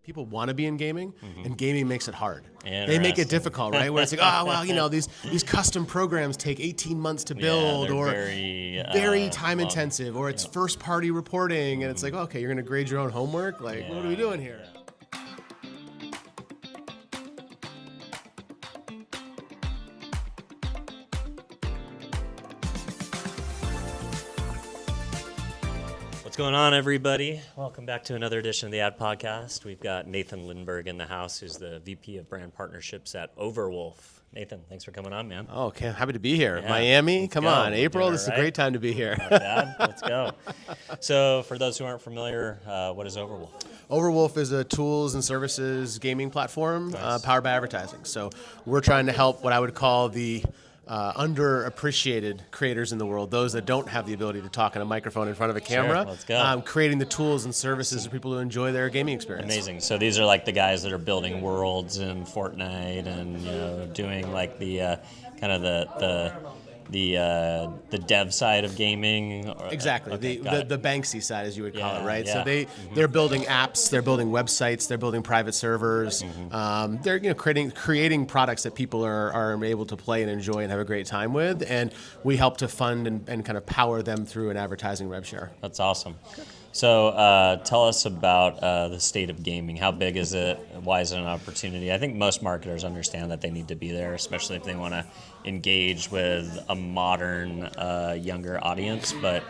People want to be in gaming, and gaming makes it hard. They make it difficult, right? Where it's like, oh, well, these custom programs take 18 months to build, or very time intensive, or it's first party reporting, and it's like, okay, you're going to grade your own homework? Like, what are we doing here? What's going on, everybody? Welcome back to another edition of the Ad Podcast. We've got Nathan Lindberg in the house, who's the VP of Brand Partnerships at Overwolf. Nathan, thanks for coming on, man. Oh, okay. Happy to be here. Yeah, Miami, come on. April, this is a great time to be here. Not bad. Let's go. So for those who aren't familiar, what is Overwolf? Overwolf is a tools and services gaming platform powered by advertising. So we're trying to help what I would call the underappreciated creators in the world, those that don't have the ability to talk on a microphone in front of a camera. Sure, let's go. Creating the tools and services for people to enjoy their gaming experience. Amazing. So these are like the guys that are building worlds in Fortnite and doing like the kind of the dev side of gaming. Exactly. Okay, the Banksy side, as you would call it, right? Yeah. So they're building apps, they're building websites, they're building private servers. They're creating products that people are able to play and enjoy and have a great time with, and we help to fund and kind of power them through an advertising rev share. That's awesome. So tell us about the state of gaming. How big is it? Why is it an opportunity? I think most marketers understand that they need to be there, especially if they want to engage with a modern, younger audience. But,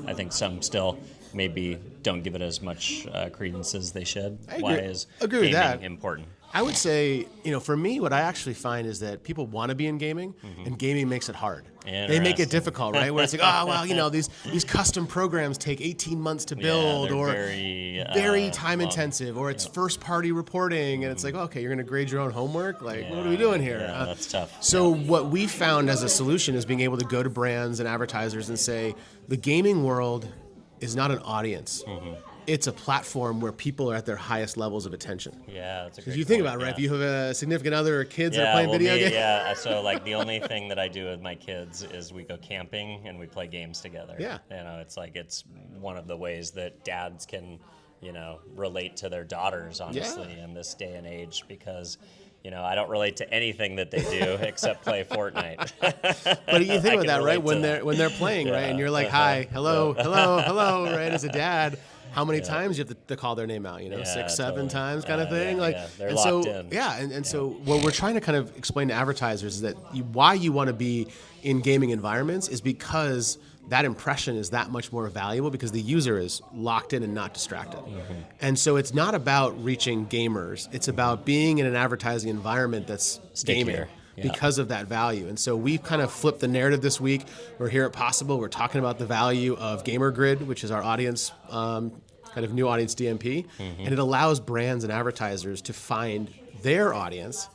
I think some still maybe don't give it as much credence as they should. Why is gaming important? I would say, for me, what I actually find is that people want to be in gaming, and gaming makes it hard. They make it difficult, right? Where it's like, oh, well, these custom programs take 18 months to build, or very time intensive, or it's first party reporting, and it's like, okay, you're going to grade your own homework? Like, what are we doing here? That's tough. So what we found as a solution is being able to go to brands and advertisers and say, the gaming world is not an audience. It's a platform where people are at their highest levels of attention. Yeah, that's a great Because you think about it, right? If you have a significant other or kids that are playing video games. Yeah, so like the only thing that I do with my kids is we go camping and we play games together. Yeah. It's like it's one of the ways that dads can, relate to their daughters, honestly, in this day and age, because I don't relate to anything that they do except play Fortnite. But you think about that, right? When they're playing, right? And you're like, hi, hello, right? As a dad, how many times you have to call their name out? 6, 7 times kind of thing. They're locked in. And so what we're trying to kind of explain to advertisers is that why you want to be in gaming environments is because that impression is that much more valuable because the user is locked in and not distracted. And so it's not about reaching gamers. It's about being in an advertising environment that's gaming. Because of that value. And so we've kind of flipped the narrative this week. We're here at Possible. We're talking about the value of Gamer Grid, which is our audience, kind of new audience DMP. And it allows brands and advertisers to find their audience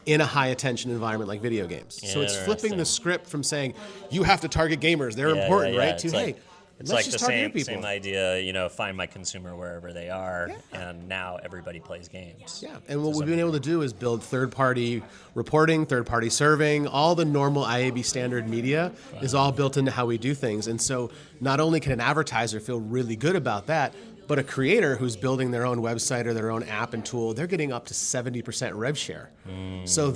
in a high attention environment like video games. So it's flipping the script from saying, you have to target gamers, they're important, right? To, hey, it's like the same idea, find my consumer wherever they are, and now everybody plays games. Yeah, and what we've been able to do is build third-party reporting, third-party serving, all the normal IAB standard media is all built into how we do things. And so not only can an advertiser feel really good about that, but a creator who's building their own website or their own app and tool, they're getting up to 70% rev share. So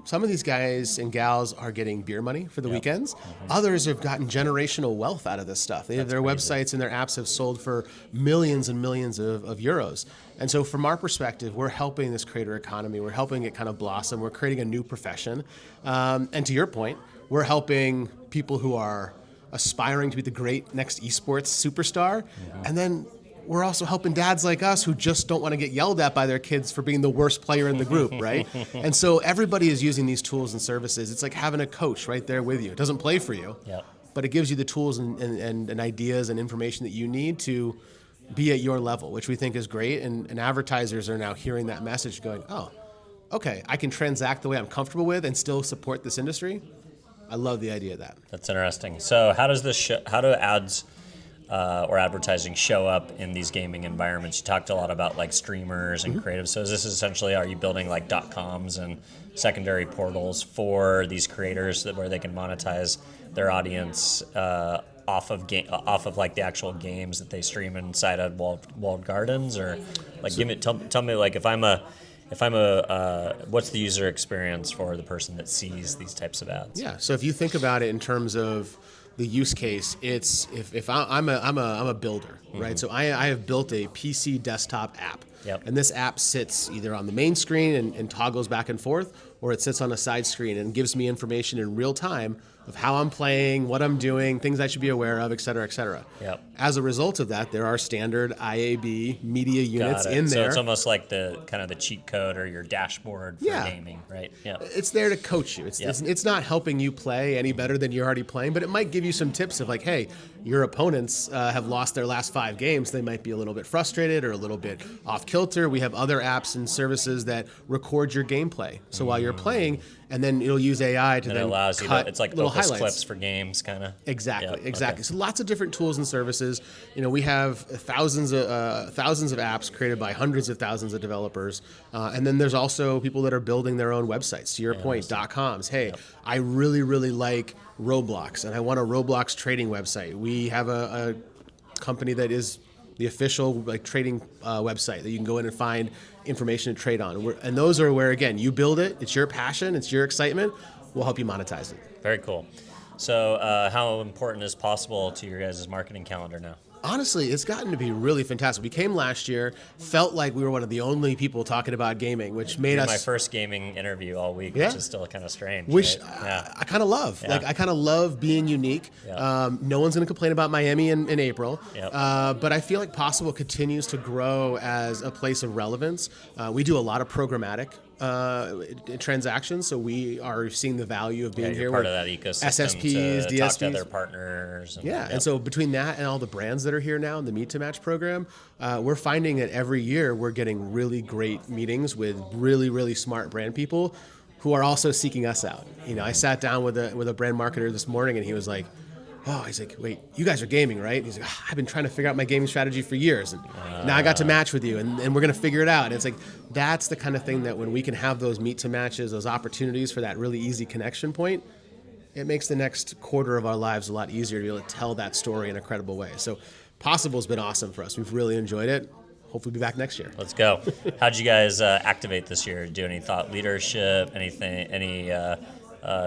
some of these guys and gals are getting beer money for the weekends. Others have gotten generational wealth out of this stuff. Their websites and their apps have sold for millions and millions of euros. And so from our perspective, we're helping this creator economy. We're helping it kind of blossom. We're creating a new profession. And to your point, we're helping people who are aspiring to be the great next esports superstar. And then we're also helping dads like us who just don't want to get yelled at by their kids for being the worst player in the group, right? And so everybody is using these tools and services. It's like having a coach right there with you. It doesn't play for you, but it gives you the tools and ideas and information that you need to be at your level, which we think is great. And advertisers are now hearing that message going, oh, okay, I can transact the way I'm comfortable with and still support this industry. I love the idea of that. That's interesting. So how do ads or advertising show up in these gaming environments? You talked a lot about like streamers and creative. So is this essentially, are you building like .coms and secondary portals for these creators where they can monetize their audience off of like the actual games that they stream inside of walled gardens, or Like, tell me, like, if I'm a what's the user experience for the person that sees these types of ads? Yeah. So if you think about it in terms of the use case, it's if I'm a builder, right? So I have built a PC desktop app. Yep. And this app sits either on the main screen and toggles back and forth, or it sits on a side screen and gives me information in real time of how I'm playing, what I'm doing, things I should be aware of, et cetera, et cetera. Yep. As a result of that, there are standard IAB media units in there. So it's almost like the kind of the cheat code or your dashboard for gaming, right? Yeah. It's there to coach you. It's not helping you play any better than you're already playing, but it might give you some tips of like, hey, your opponents have lost their last 5 games. They might be a little bit frustrated or a little bit off kilter. We have other apps and services that record your gameplay. So while you're playing, and then it'll use AI to then allows you cut it's like little focus highlights. Clips for games, kind of. Exactly, Yep. exactly. Okay. So lots of different tools and services. We have thousands of apps created by hundreds of thousands of developers, and then there's also people that are building their own websites. To your point, .coms. Hey, I really like Roblox, and I want a Roblox trading website. We have a company that is the official trading website that you can go in and find information to trade on. And those are where, again, you build it. It's your passion. It's your excitement. We'll help you monetize it. Very cool. So how important is possible to your guys' marketing calendar now? Honestly, it's gotten to be really fantastic. We came last year, felt like we were one of the only people talking about gaming, which made us... my first gaming interview all week, which is still kind of strange. Which right? I kind of love. Yeah. Like, I kind of love being unique. Yeah. No one's going to complain about Miami in April. Yep. But I feel like Possible continues to grow as a place of relevance. We do a lot of programmatic transactions, so we are seeing the value of being here part with of that ecosystem SSPs, to DSPs. talk to other partners. And so between that and all the brands that are here now in the Meet to Match program, we're finding that every year we're getting really great meetings with really smart brand people who are also seeking us out. I sat down with a brand marketer this morning, and he was like, he's like, wait, you guys are gaming, right? He's like, I've been trying to figure out my gaming strategy for years, and now I got to match with you, and we're going to figure it out. And it's like, that's the kind of thing that when we can have those meet to matches, those opportunities for that really easy connection point, it makes the next quarter of our lives a lot easier to be able to tell that story in a credible way. So Possible's been awesome for us. We've really enjoyed it. Hopefully be back next year. Let's go. How'd you guys activate this year? Do any thought leadership, anything, any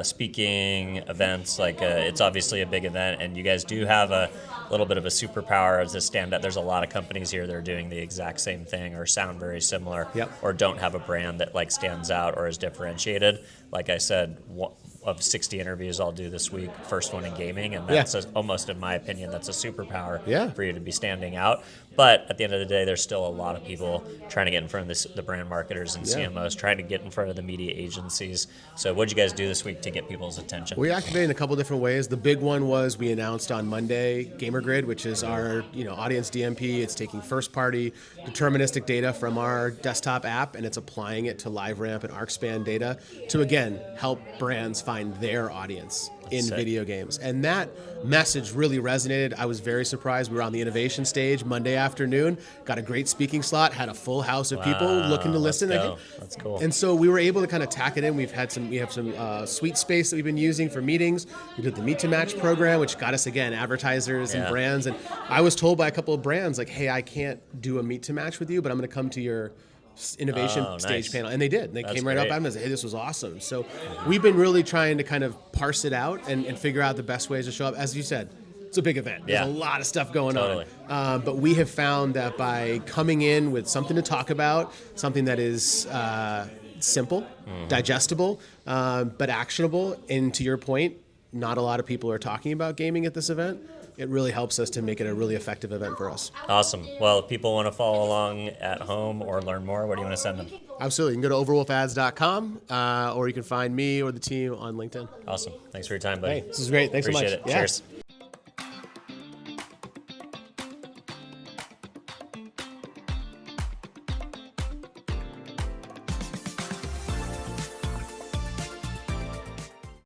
speaking events? It's obviously a big event, and you guys do have a little bit of a superpower as a stand-up. There's a lot of companies here that are doing the exact same thing or sound very similar, or don't have a brand that stands out or is differentiated. Like I said, of 60 interviews I'll do this week, first one in gaming, and that's almost, in my opinion, that's a superpower for you to be standing out. But at the end of the day, there's still a lot of people trying to get in front of the brand marketers and CMOs, trying to get in front of the media agencies. So what did you guys do this week to get people's attention? We activated in a couple different ways. The big one was we announced on Monday GamerGrid, which is our audience DMP. It's taking first-party deterministic data from our desktop app, and it's applying it to LiveRamp and ArcSpan data to, again, help brands find their audience in video games. And that message really resonated. I was very surprised. We were on the innovation stage Monday afternoon, got a great speaking slot, had a full house of people looking to listen. That's cool. And so we were able to kind of tack it in. We have some suite space that we've been using for meetings. We did the Meet to Match program, which got us, again, advertisers and brands. And I was told by a couple of brands, like, hey, I can't do a Meet to Match with you, but I'm going to come to your innovation stage panel. And they did. They came right up at me and said, hey, this was awesome. So we've been really trying to kind of parse it out and figure out the best ways to show up. As you said, it's a big event. There's a lot of stuff going on. But we have found that by coming in with something to talk about, something that is simple, digestible, but actionable, and to your point, not a lot of people are talking about gaming at this event. It really helps us to make it a really effective event for us. Awesome. Well, if people want to follow along at home or learn more, what do you want to send them? Absolutely. You can go to overwolfads.com, or you can find me or the team on LinkedIn. Awesome. Thanks for your time, buddy. Hey, this is great. Thanks so much. Appreciate it. Cheers.